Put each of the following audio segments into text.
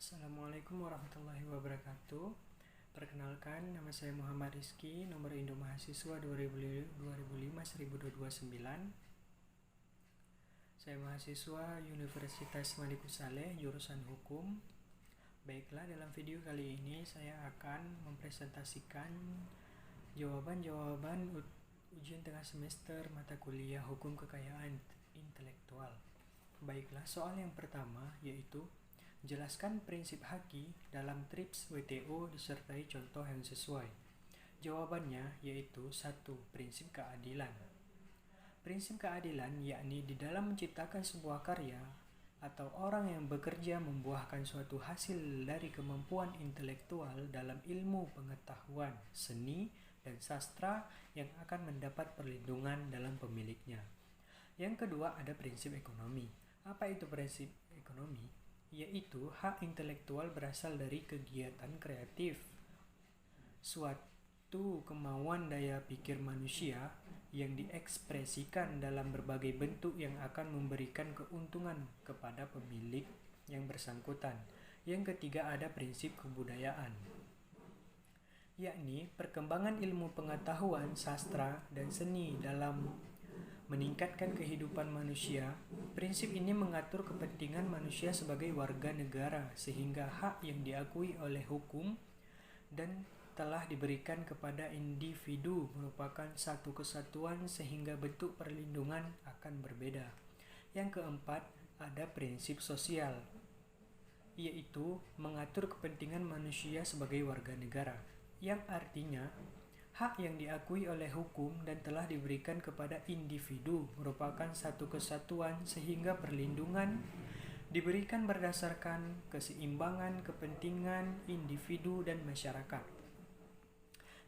Assalamualaikum warahmatullahi wabarakatuh. Perkenalkan, nama saya Muhammad Rizky, nomor Indo Mahasiswa 2005-1229. Saya mahasiswa Universitas Maliku Saleh, jurusan Hukum. Baiklah, dalam video kali ini saya akan mempresentasikan jawaban-jawaban ujian tengah semester mata kuliah Hukum Kekayaan Intelektual. Baiklah, soal yang pertama yaitu jelaskan prinsip haki dalam TRIPS WTO disertai contoh yang sesuai. Jawabannya yaitu 1. Prinsip keadilan. Prinsip keadilan yakni di dalam menciptakan sebuah karya atau orang yang bekerja membuahkan suatu hasil dari kemampuan intelektual dalam ilmu pengetahuan, seni, dan sastra yang akan mendapat perlindungan dalam pemiliknya. Yang kedua ada prinsip ekonomi. Apa itu prinsip ekonomi? Yaitu hak intelektual berasal dari kegiatan kreatif, suatu kemauan daya pikir manusia yang diekspresikan dalam berbagai bentuk yang akan memberikan keuntungan kepada pemilik yang bersangkutan. Yang ketiga ada prinsip kebudayaan, yakni perkembangan ilmu pengetahuan, sastra, dan seni dalam meningkatkan kehidupan manusia. Prinsip ini mengatur kepentingan manusia sebagai warga negara sehingga hak yang diakui oleh hukum dan telah diberikan kepada individu merupakan satu kesatuan sehingga bentuk perlindungan akan berbeda. Yang keempat, ada prinsip sosial, yaitu mengatur kepentingan manusia sebagai warga negara, yang artinya hak yang diakui oleh hukum dan telah diberikan kepada individu merupakan satu kesatuan sehingga perlindungan diberikan berdasarkan keseimbangan kepentingan individu dan masyarakat.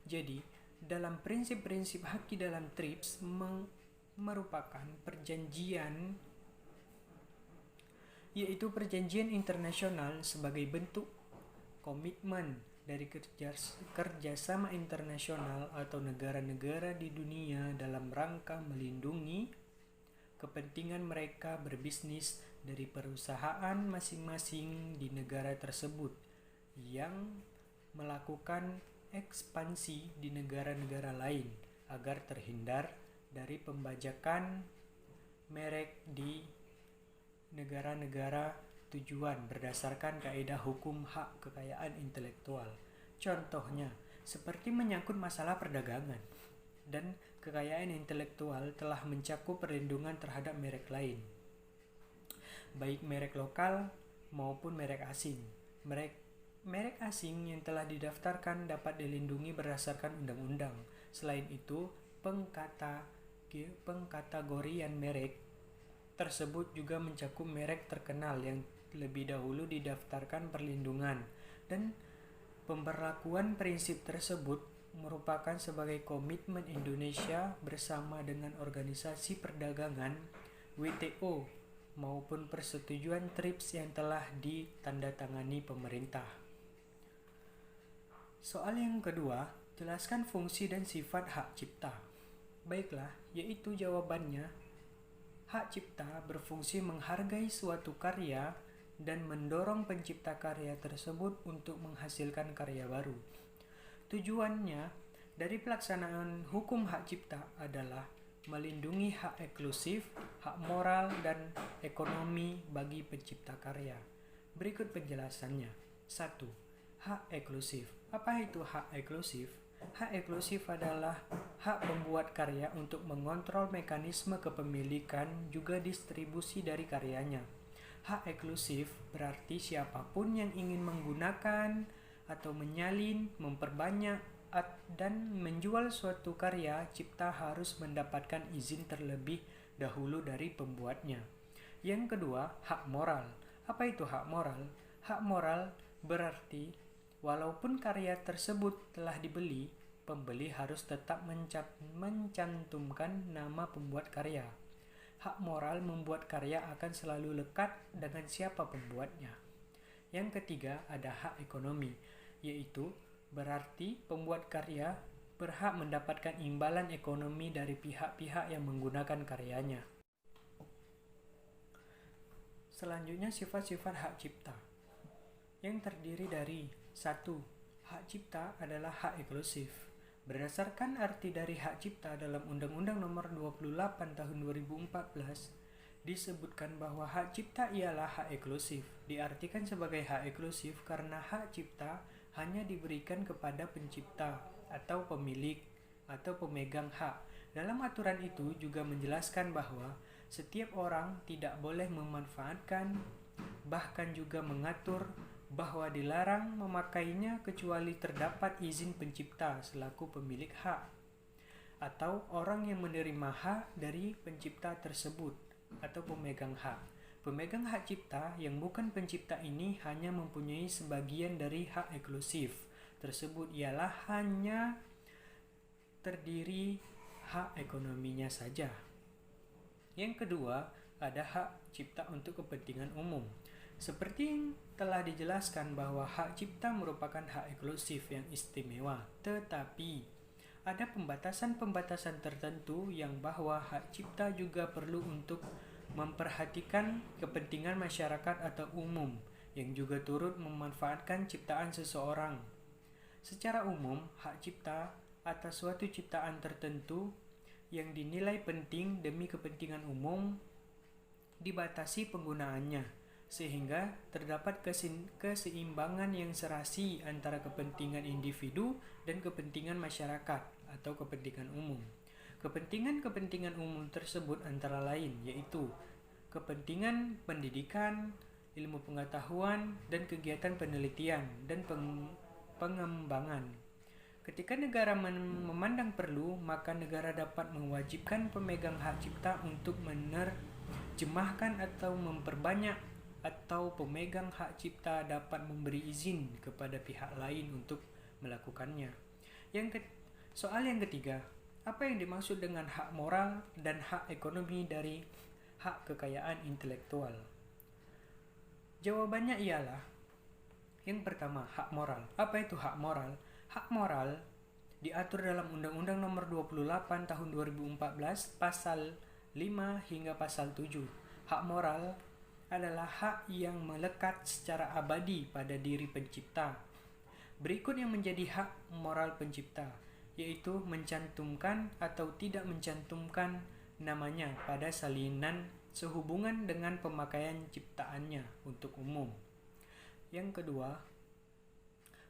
Jadi, dalam prinsip-prinsip haki dalam TRIPS merupakan perjanjian, yaitu perjanjian internasional sebagai bentuk komitmen dari kerjasama internasional atau negara-negara di dunia dalam rangka melindungi kepentingan mereka berbisnis dari perusahaan masing-masing di negara tersebut yang melakukan ekspansi di negara-negara lain agar terhindar dari pembajakan merek di negara-negara tujuan berdasarkan kaidah hukum hak kekayaan intelektual. Contohnya, seperti menyangkut masalah perdagangan dan kekayaan intelektual telah mencakup perlindungan terhadap merek lain, baik merek lokal maupun merek asing. Merek asing yang telah didaftarkan dapat dilindungi berdasarkan undang-undang. Selain itu, pengkategorian merek tersebut juga mencakup merek terkenal yang lebih dahulu didaftarkan perlindungan, dan pemberlakuan prinsip tersebut merupakan sebagai komitmen Indonesia bersama dengan Organisasi Perdagangan WTO maupun persetujuan TRIPS yang telah ditandatangani pemerintah. Soal yang kedua, jelaskan fungsi dan sifat hak cipta. Baiklah, yaitu jawabannya hak cipta berfungsi menghargai suatu karya dan mendorong pencipta karya tersebut untuk menghasilkan karya baru. Tujuannya dari pelaksanaan hukum hak cipta adalah melindungi hak eksklusif, hak moral, dan ekonomi bagi pencipta karya. Berikut penjelasannya. 1. Hak eksklusif. Apa itu hak eksklusif? Hak eksklusif adalah hak pembuat karya untuk mengontrol mekanisme kepemilikan juga distribusi dari karyanya. Hak eksklusif berarti siapapun yang ingin menggunakan atau menyalin, memperbanyak, dan menjual suatu karya cipta harus mendapatkan izin terlebih dahulu dari pembuatnya. Yang kedua, hak moral. Apa itu hak moral? Hak moral berarti walaupun karya tersebut telah dibeli, pembeli harus tetap mencantumkan nama pembuat karya. Hak moral membuat karya akan selalu lekat dengan siapa pembuatnya. Yang ketiga ada hak ekonomi, yaitu berarti pembuat karya berhak mendapatkan imbalan ekonomi dari pihak-pihak yang menggunakan karyanya. Selanjutnya sifat-sifat hak cipta. yang terdiri dari 1. Hak cipta adalah hak eksklusif. Berdasarkan arti dari hak cipta dalam Undang-Undang Nomor 28 Tahun 2014, disebutkan bahwa hak cipta ialah hak eksklusif. Diartikan sebagai hak eksklusif karena hak cipta hanya diberikan kepada pencipta atau pemilik atau pemegang hak. Dalam aturan itu juga menjelaskan bahwa setiap orang tidak boleh memanfaatkan, bahkan juga mengatur bahwa dilarang memakainya kecuali terdapat izin pencipta selaku pemilik hak atau orang yang menerima hak dari pencipta tersebut atau pemegang hak. Pemegang hak cipta yang bukan pencipta ini hanya mempunyai sebagian dari hak eksklusif tersebut, ialah hanya terdiri hak ekonominya saja. Yang kedua, ada hak cipta untuk kepentingan umum. Seperti yang telah dijelaskan bahwa hak cipta merupakan hak eksklusif yang istimewa, tetapi ada pembatasan-pembatasan tertentu yang bahwa hak cipta juga perlu untuk memperhatikan kepentingan masyarakat atau umum yang juga turut memanfaatkan ciptaan seseorang. Secara umum, hak cipta atas suatu ciptaan tertentu yang dinilai penting demi kepentingan umum dibatasi penggunaannya, sehingga terdapat keseimbangan yang serasi antara kepentingan individu dan kepentingan masyarakat atau kepentingan umum. Kepentingan-kepentingan umum tersebut antara lain yaitu kepentingan pendidikan, ilmu pengetahuan, dan kegiatan penelitian dan pengembangan. Ketika negara memandang perlu, maka negara dapat mewajibkan pemegang hak cipta untuk menerjemahkan atau memperbanyak, atau pemegang hak cipta dapat memberi izin kepada pihak lain untuk melakukannya. Soal yang ketiga, apa yang dimaksud dengan hak moral dan hak ekonomi dari hak kekayaan intelektual? Jawabannya ialah yang pertama, hak moral. Apa itu hak moral? Hak moral diatur dalam Undang-Undang Nomor 28 Tahun 2014 Pasal 5 hingga Pasal 7. Hak moral adalah hak yang melekat secara abadi pada diri pencipta. Berikut yang menjadi hak moral pencipta, yaitu mencantumkan atau tidak mencantumkan namanya pada salinan sehubungan dengan pemakaian ciptaannya untuk umum. Yang kedua,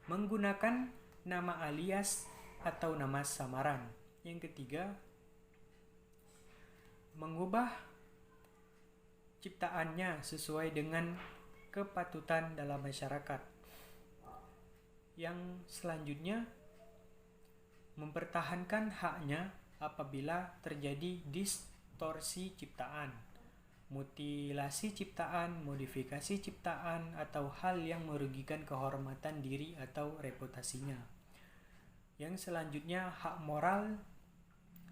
menggunakan nama alias atau nama samaran. Yang ketiga, mengubah ciptaannya sesuai dengan kepatutan dalam masyarakat. Yang selanjutnya, mempertahankan haknya apabila terjadi distorsi ciptaan, mutilasi ciptaan, modifikasi ciptaan, atau hal yang merugikan kehormatan diri atau reputasinya. Yang selanjutnya, hak moral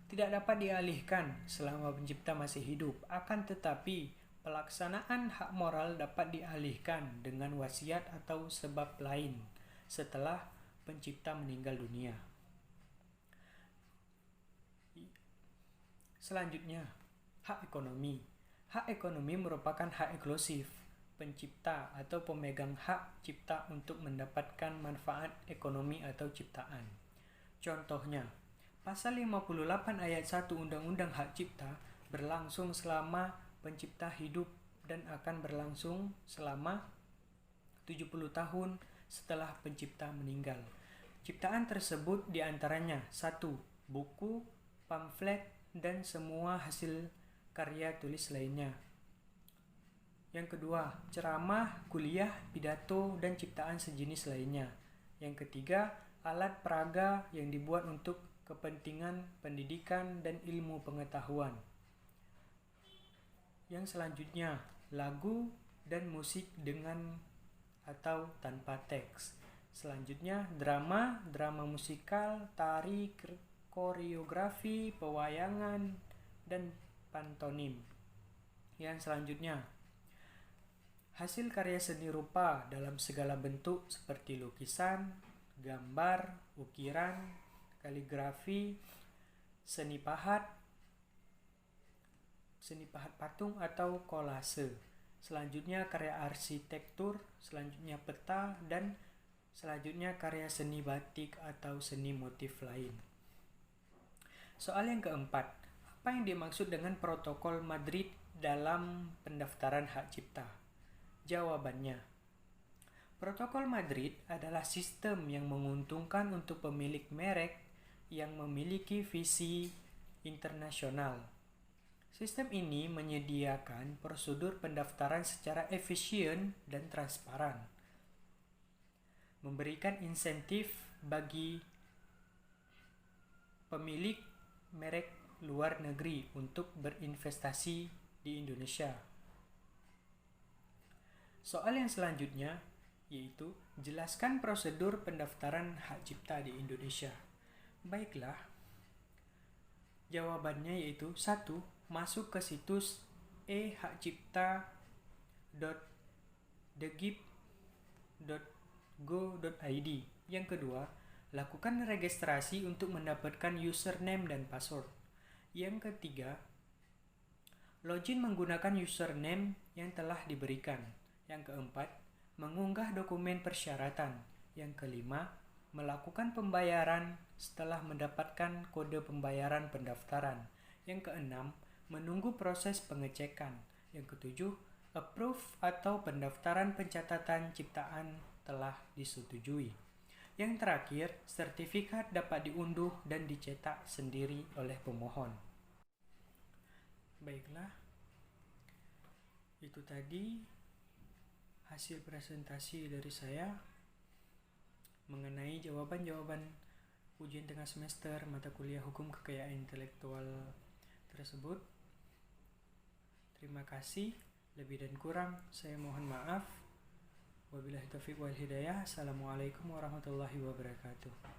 tidak dapat dialihkan selama pencipta masih hidup, akan tetapi pelaksanaan hak moral dapat dialihkan dengan wasiat atau sebab lain setelah pencipta meninggal dunia. Selanjutnya, hak ekonomi. Hak ekonomi merupakan hak eksklusif pencipta atau pemegang hak cipta untuk mendapatkan manfaat ekonomi atau ciptaan. Contohnya, Pasal 58 ayat 1 Undang-Undang Hak Cipta berlangsung selama pencipta hidup dan akan berlangsung selama 70 tahun setelah pencipta meninggal. Ciptaan tersebut diantaranya 1. Buku, pamflet, dan semua hasil karya tulis lainnya. Yang kedua, ceramah, kuliah, pidato, dan ciptaan sejenis lainnya. Yang ketiga, alat peraga yang dibuat untuk kepentingan pendidikan dan ilmu pengetahuan. Yang selanjutnya, lagu dan musik dengan atau tanpa teks. Selanjutnya, drama musikal, tari, koreografi, pewayangan, dan pantomim. Yang selanjutnya, hasil karya seni rupa dalam segala bentuk seperti lukisan, gambar, ukiran, kaligrafi, seni pahat patung atau kolase. selanjutnya karya arsitektur, selanjutnya peta, dan selanjutnya karya seni batik atau seni motif lain. Soal yang keempat, apa yang dimaksud dengan Protokol Madrid dalam pendaftaran hak cipta? Jawabannya, Protokol Madrid adalah sistem yang menguntungkan untuk pemilik merek yang memiliki visi internasional. Sistem ini menyediakan prosedur pendaftaran secara efisien dan transparan, memberikan insentif bagi pemilik merek luar negeri untuk berinvestasi di Indonesia. Soal yang selanjutnya yaitu jelaskan prosedur pendaftaran hak cipta di Indonesia. Baiklah, jawabannya yaitu 1. Masuk ke situs ehakcipta.degib.go.id. Yang kedua, lakukan registrasi untuk mendapatkan username dan password. Yang ketiga, login menggunakan username yang telah diberikan. Yang keempat, mengunggah dokumen persyaratan. Yang kelima, melakukan pembayaran setelah mendapatkan kode pembayaran pendaftaran. Yang keenam, menunggu proses pengecekan. Yang ketujuh, approve atau pendaftaran pencatatan ciptaan telah disetujui. Yang terakhir, sertifikat dapat diunduh dan dicetak sendiri oleh pemohon. Baiklah, itu tadi hasil presentasi dari saya mengenai jawaban-jawaban ujian tengah semester mata kuliah Hukum Kekayaan Intelektual tersebut. Terima kasih. Lebih dan kurang saya mohon maaf. Wabillahi taufiq wal hidayah. Assalamualaikum warahmatullahi wabarakatuh.